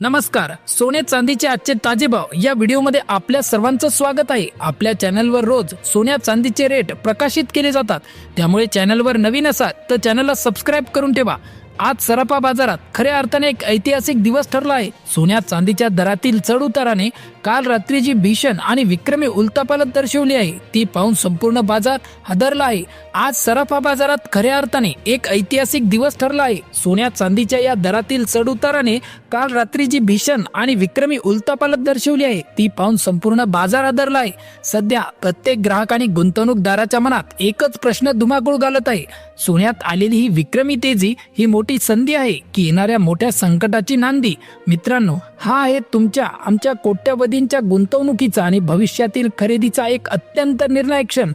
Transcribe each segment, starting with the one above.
नमस्कार. सोने चांदीचे आजचे ताजे भाव या व्हिडिओमध्ये आपल्या सर्वांचं स्वागत आहे. आपल्या चॅनलवर रोज सोन्या चांदीचे रेट प्रकाशित केले जातात, त्यामुळे चॅनलवर नवीन असाल तर चॅनलला सबस्क्राईब करून ठेवा. आज सराफा बाजारात खऱ्या अर्थाने एक ऐतिहासिक दिवस ठरला आहे. सोन्या चांदीच्या दरातील चढ उताराने काल रात्री जी भीषण आणि विक्रमी उलथापालथ दर्शवली आहे ती पाहून संपूर्ण बाजार हादरला आहे. आज सराफा बाजारात खऱ्या अर्थाने एक ऐतिहासिक दिवस ठरला आहे. सोन्या चांदीच्या या दरातील चढ उताराने काल रात्री जी भीषण आणि विक्रमी उलथापालथ दर्शवली आहे ती पाहून संपूर्ण बाजार हादरला आहे. सध्या प्रत्येक ग्राहक आणि गुंतवणूकदाराच्या मनात एकच प्रश्न धुमाकूळ घालत आहे. सोन्यात आलेली ही विक्रमी तेजी ही मोठी संधी आहे की येणाऱ्या मोठ्या संकटाची नांदी? मित्रांनो, हा आहे आमच्या कोट्यवधींच्या गुंतवणुकीचा आणि भविष्यातील खरेदीचा एक अत्यंत निर्णायक क्षण.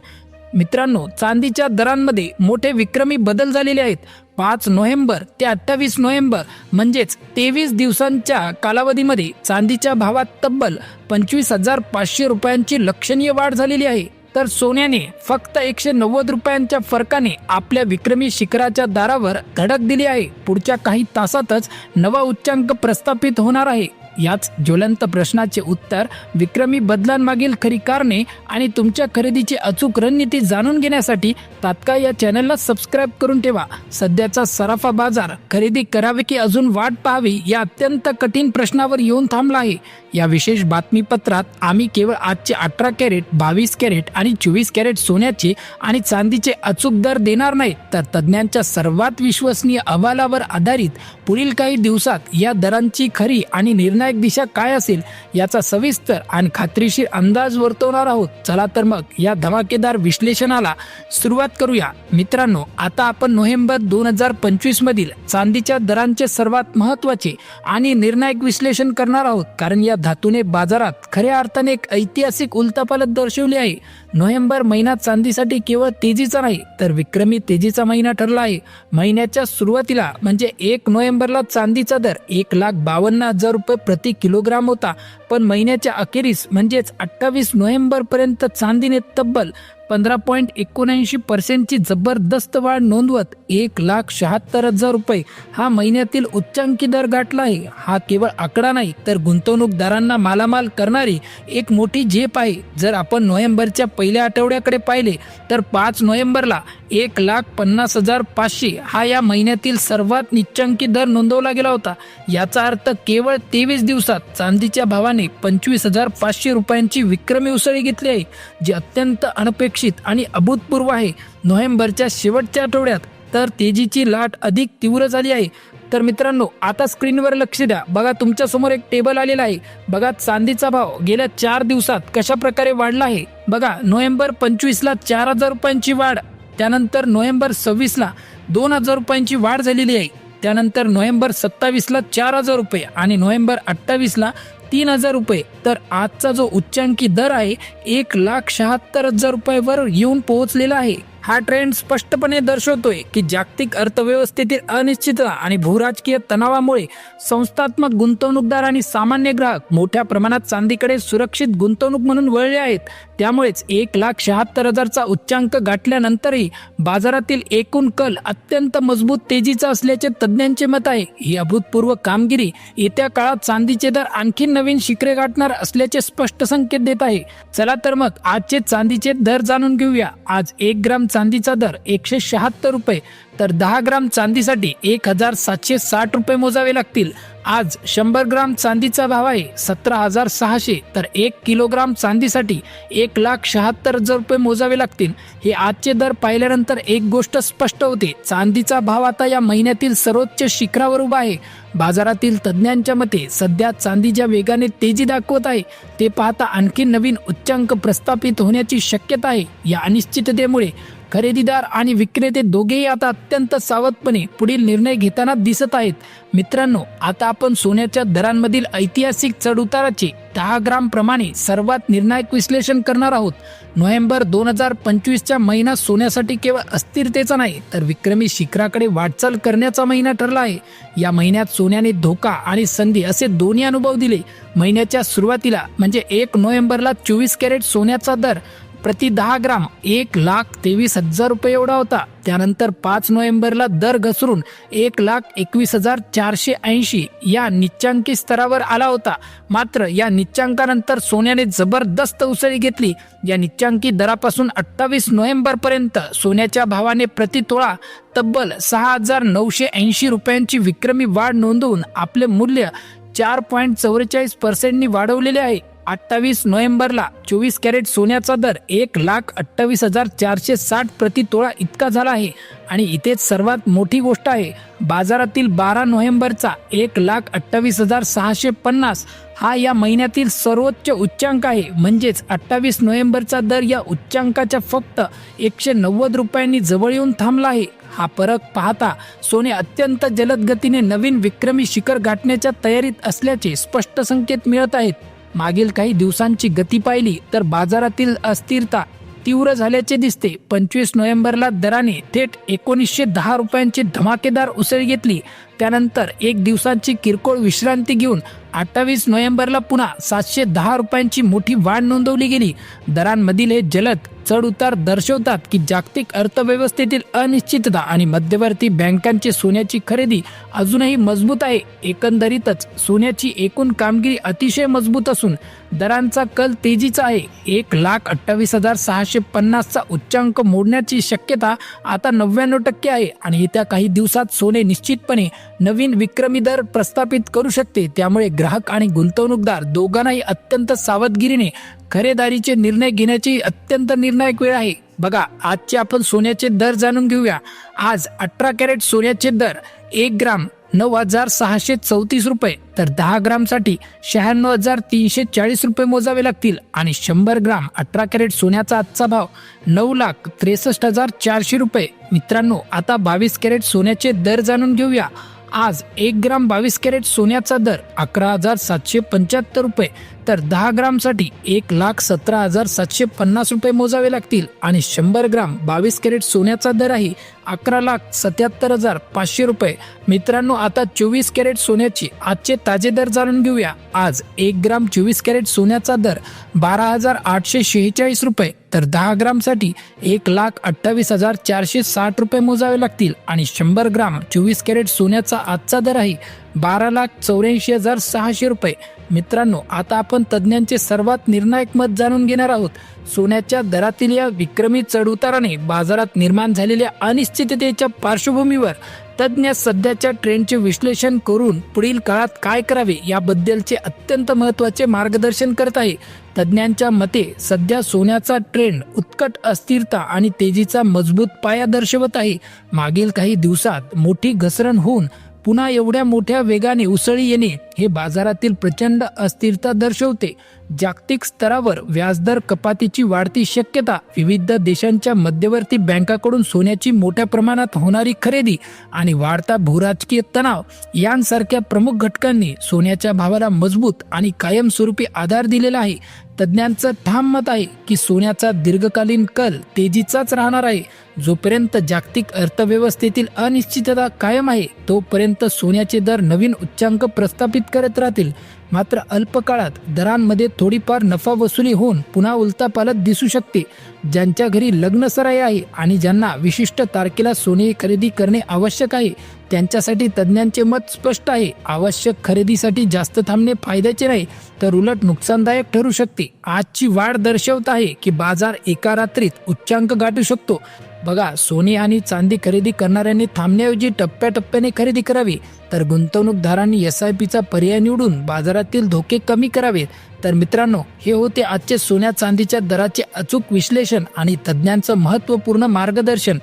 मित्रांनो, चांदीच्या दरांमध्ये मोठे विक्रमी बदल झालेले आहेत. 5 नोव्हेंबर ते 28 नोव्हेंबर म्हणजेच 23 दिवसांच्या कालावधीमध्ये चांदीच्या भावात तब्बल 25,500 रुपयांची लक्षणीय वाढ झालेली आहे. तर सोन्याने फक्त 190 रुपयांच्या फरकाने आपल्या विक्रमी शिखराच्या दारावर धडक दिली आहे. पुढच्या काही तासातच नवा उच्चांक प्रस्थापित होणार आहे. याच ज्वलंत प्रश्नाचे उत्तर, विक्रमी बदलांमागील खरी कारणे आणि तुमच्या खरेदीची अचूक रणनीती जाणून घेण्यासाठी तात्काळ या चॅनलला सबस्क्राईब करून ठेवा. सध्याचा सराफा बाजार खरेदी करावी की अजून वाट पाहावी या अत्यंत कठीण प्रश्नावर येऊन थांबला आहे. या विशेष बातमीपत्रात आम्ही केवळ आजचे 18 कॅरेट, 22 कॅरेट आणि 24 कॅरेट सोन्याचे आणि चांदीचे अचूक दर देणार नाहीत, तर तज्ज्ञांच्या सर्वात विश्वसनीय अहवालावर आधारित पुढील काही दिवसात या दरांची खरी आणि निर्णायक दिशा काय असेल याचा सविस्तर आणि खात्रीशीर अंदाज वर्तवणार आहोत. चला तर मग या धमाकेदार विश्लेषणाला सुरुवात करूया. मित्रांनो, आता आपण नोव्हेंबर 2025 मधील चांदीच्या दरांचे सर्वात महत्त्वाचे आणि निर्णायक विश्लेषण करणार आहोत, कारण या धातूने बाजारात खऱ्या अर्थाने एक ऐतिहासिक उलथापालथ दर्शवली आहे. नोव्हेंबर महिना चांदीसाठी केवळ तेजीचा नाही तर विक्रमी तेजीचा महिना ठरला आहे. महिन्याच्या सुरुवातीला म्हणजे 1 नोव्हेंबरला चांदीचा दर 1,52,000 रुपये प्रति किलोग्राम होता, पण महिन्याच्या अखेरीस म्हणजेच 28 नोव्हेंबर पर्यंत चांदीने तब्बल 15.79% ची जबरदस्त वाढ नोंदवत 1,76,000 रुपये हा महिन्यातील उच्चांकी दर गाठला आहे. हा केवळ आकडा नाही तर गुंतवणूकदारांना मालामाल करणारी एक मोठी झेप आहे. जर आपण नोव्हेंबरच्या पहिल्या आठवड्याकडे पाहिले तर 5 नोव्हेंबरला 1,50,500 हा या महिन्यातील सर्वात निच्चांकी दर नोंदवला गेला होता. याचा अर्थ केवळ 23 दिवसात चांदीच्या भावाने 25,500 रुपयांची विक्रमी उसळी घेतली आहे, जी अत्यंत अनपेक्षित आणि अभूतपूर्व आहे. नोव्हेंबरच्या शेवटच्या आठवड्यात तर तेजीची लाट अधिक तीव्र झाली आहे. तर मित्रांनो, आता स्क्रीनवर लक्ष द्या. बघा, तुमच्या समोर एक टेबल आलेला आहे. बघा, चांदीचा भाव गेल्या 4 दिवसात कशा प्रकारे वाढला आहे. बघा, नोव्हेंबर 25ला 4,000 रुपयांची वाढ, त्यानंतर नोव्हेंबर 26ला 2,000 रुपयांची वाढ झालेली आहे, त्यानंतर नोव्हेंबर 27ला 4,000 रुपये आणि नोव्हेंबर 28ला 3,000 रुपये. तर आजचा जो उच्चांकी दर आहे 1,76,000 रुपयावर येऊन पोहोचलेला आहे. हा ट्रेंड स्पष्टपणे दर्शवतोय की जागतिक अर्थव्यवस्थेतील अनिश्चितता आणि भूराजकीय तणावामुळे संस्थात्मक गुंतवणूकदार आणि सामान्य ग्राहक मोठ्या प्रमाणात चांदीकडे सुरक्षित गुंतवणूक म्हणून वळले आहेत. त्यामुळेच 1,76,000चा उच्चांक गाठल्यानंतरही बाजारातील एकूण कल अत्यंत मजबूत तेजीचा असल्याचे तज्ज्ञांचे मत आहे. ही अभूतपूर्व कामगिरी येत्या काळात चांदीचे दर आणखी नवीन शिखरे गाठणार असल्याचे स्पष्ट संकेत देत आहे. चला तर मग आजचे चांदीचे दर जाणून घेऊया. आज 1 ग्राम चांदीचा दर 176 रुपये, तर 10 ग्राम चांदीसाठी 1,760 रुपये मोजावे लागतील. आज 100 ग्राम चांदीचा भाव आहे 17,600, तर 1 किलोग्राम चांदीसाठी 1,76,000 रुपये मोजावे लागतील. हे आजचे दर पाहिल्यानंतर एक गोष्ट स्पष्ट होते, चांदीचा भाव आता या महिन्यातील सर्वोच्च शिखरावर उभा आहे. बाजारातील तज्ज्ञांच्या मते सध्या चांदी ज्या वेगाने तेजी दाखवत आहे ते पाहता आणखी नवीन उच्चांक प्रस्थापित होण्याची शक्यता आहे. या अनिश्चिततेमुळे खरेदीदार आणि विक्रेते दोघेही आता अत्यंत सावधपणे पुढील निर्णय घेताना दिसत आहेत. मित्रांनो, आता आपण सोन्याच्या दरांमधील ऐतिहासिक चढउताराचे 10 ग्राम प्रमाणे सर्वात निर्णायक विश्लेषण करणार आहोत. नोव्हेंबर 2025चा महिना सोन्यासाठी केवळ अस्थिरतेचा नाही तर विक्रमी शिखराकडे वाटचाल करण्याचा महिना ठरला आहे. या महिन्यात सोन्याने धोका आणि संधी असे दोन्ही अनुभव दिले. महिन्याच्या सुरुवातीला म्हणजे 1 नोव्हेंबरला 24 कॅरेट सोन्याचा दर प्रति 10 ग्राम 1,23,000 रुपये एवढा होता. त्यानंतर 5 नोव्हेंबरला दर घसरून 1,21,480 या निच्चांकी स्तरावर आला होता. मात्र या निच्चांकानंतर सोन्याने जबरदस्त उसळी घेतली. या निच्चांकी दरापासून 28 नोव्हेंबर पर्यंत सोन्याच्या भावाने प्रति तोळा तब्बल 6,980 रुपयांची विक्रमी वाढ नोंदवून आपले मूल्य 4.44% वाढवलेले आहे. 28 नोव्हेंबरला 24 कॅरेट सोन्याचा दर 1,28,460 प्रति तोळा इतका झाला आहे. आणि इथेच सर्वात मोठी गोष्ट आहे, बाजारातील 12 नोव्हेंबरचा 1,28,650 हा या महिन्यातील सर्वोच्च उच्चांक आहे. म्हणजेच 28 नोव्हेंबरचा दर या उच्चांकाच्या फक्त 190 रुपयांनी जवळ येऊन थांबला आहे. हा फरक पाहता सोने अत्यंत जलद गतीने नवीन विक्रमी शिखर गाठण्याच्या तयारीत असल्याचे स्पष्ट संकेत मिळत आहेत. मागील काही दिवसांची गती पाहिली तर बाजारातील अस्थिरता तीव्र झाल्याचे दिसते. 25 नोव्हेंबरला दराने थेट 1910 रुपयांची धमाकेदार उसळ घेतली. त्यानंतर एक दिवसांची किरकोळ विश्रांती घेऊन 28 नोव्हेंबरला पुन्हा 710 रुपयांची मोठी वाढ नोंदवली गेली. दरांमधील हे जलद चढ उतार दर्शवतात की जागतिक अर्थव्यवस्थेतील अनिश्चितता आणि मध्यवर्ती बँकांची सोन्याची खरेदी अजूनही मजबूत आहे. एकंदरीतच सोन्याची एकूण कामगिरी अतिशय मजबूत असून दरांचा कल तेजीचा आहे. 1,28,650चा उच्चांक मोडण्याची शक्यता आता 99% आहे आणि येत्या काही दिवसात सोने निश्चितपणे नवीन विक्रमी दर प्रस्थापित करू शकते. त्यामुळे ग्राहक आणि गुंतवणूकदार दोघांनाही अत्यंत सावधगिरीने खरेदीचे निर्णय घेण्याची अत्यंत निर्णायक वेळ आहे. बघा, आजचे आपण सोन्याचे दर जाणून घेऊया. आज 18 कॅरेट सोन्याचे दर 1 ग्राम 9,634 रुपये, तर 10 ग्रामसाठी 96,340 रुपये मोजावे लागतील. आणि 100 ग्राम 18 कॅरेट सोन्याचा आजचा भाव 9,63,400 रुपये. मित्रांनो, आता 22 कॅरेट सोन्याचे दर जाणून घेऊया. आज 1 ग्राम 22 कॅरेट सोन्याचा दर 11,775 रुपये, तर 10 ग्रामसाठी 1,17,750 रुपये मोजावे लागतील. आणि 100 ग्राम 22 कॅरेट सोन्याचा दर आहे 11,77,500 रुपये. मित्रांनो, आता 24 कॅरेट सोन्याचे आजचे ताजे दर जाणून घेऊया. आज 1 ग्राम 24 कॅरेट सोन्याचा दर 12,846 रुपये, तर 10 ग्रामसाठी 1,28,460 रुपये मोजावे लागतील. आणि 100 ग्राम 24 कॅरेट सोन्याचा आजचा दर आहे 12,84,600 रुपये. मित्रांनो, आता आपण तज्ज्ञांचे सर्वात निर्णायक मत जाणून घेणार आहोत. सोन्याच्या दरातील या विक्रमी चढउताराने बाजारात निर्माण झालेल्या अनिश्चिततेच्या पार्श्वभूमीवर तज्ज्ञ सध्याच्या ट्रेंडचे विश्लेषण करून पुढील काळात काय करावे याबद्दलचे अत्यंत महत्त्वाचे मार्गदर्शन करत आहे. तज्ज्ञांच्या मते सध्या सोन्याचा ट्रेंड उत्कट अस्थिरता आणि तेजीचा मजबूत पाया दर्शवत आहे. मागील काही दिवसात मोठी घसरण होऊन पुन्हा एवढ्या मोठ्या वेगाने उसळी येणे हे बाजारातील प्रचंड अस्थिरता दर्शवते. जागतिक स्तरावर व्याजदर कपातीची वाढती शक्यता, विविध देशांच्या मध्यवर्ती बँकांकडून सोन्याची मोठ्या प्रमाणात होणारी खरेदी आणि वाढता भूराजकीय तणाव यांसारख्या प्रमुख घटकांनी सोन्याच्या भावाला मजबूत आणि कायमस्वरूपी आधार दिलेला आहे. तज्ज्ञांचं ठाम मत आहे की सोन्याचा दीर्घकालीन कल तेजीचाच राहणार आहे. जोपर्यंत जागतिक अर्थव्यवस्थेतील अनिश्चितता कायम आहे तोपर्यंत सोन्याचे दर नवीन उच्चांक प्रस्थापित करत राहतील. मात्र अल्पकाळात दरांमध्ये थोडीफार नफा वसुली होऊन पुन्हा उलथापालथ दिसू शकते. ज्यांच्या घरी लग्न सराई आहे आणि ज्यांना विशिष्ट तारखेला सोने खरेदी करणे आवश्यक आहे त्यांच्यासाठी तज्ज्ञांचे मत स्पष्ट आहे. आवश्यक खरेदीसाठी जास्त थांबणे फायद्याचे नाही तर उलट नुकसानदायक ठरू शकते. आजची वाढ दर्शवत आहे की बाजार एका रात्रीत उच्चांक गाठू शकतो. बघा, सोने आणि चांदी खरेदी करणाऱ्यांनी थांबण्याऐवजी टप्प्याटप्प्याने खरेदी करावी, तर गुंतवणूकदारांनी SIPचा पर्याय निवडून बाजारातील धोके कमी करावेत. तर मित्रांनो, हे होते आजचे सोन्या चांदीच्या दराचे अचूक विश्लेषण आणि तज्ज्ञांचं महत्त्वपूर्ण मार्गदर्शन.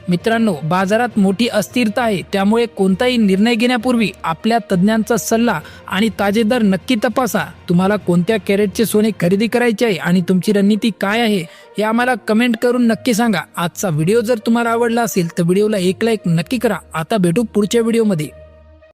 मित्रांनो, बाजारात मोठी अस्थिरता आहे, त्यामुळे कोणताही निर्णय घेण्यापूर्वी आपल्या तज्ज्ञांचा सल्ला आणि ताजे दर नक्की तपासा. तुम्हाला कोणत्या कॅरेटचे सोने खरेदी करायचे आहे आणि तुमची रणनीती काय आहे हे आम्हाला कमेंट करून नक्की सांगा. आजचा व्हिडिओ जर तुम्हाला आवडला असेल तर व्हिडिओला एक लाईक नक्की करा. आता भेटू पुढच्या व्हिडिओमध्ये.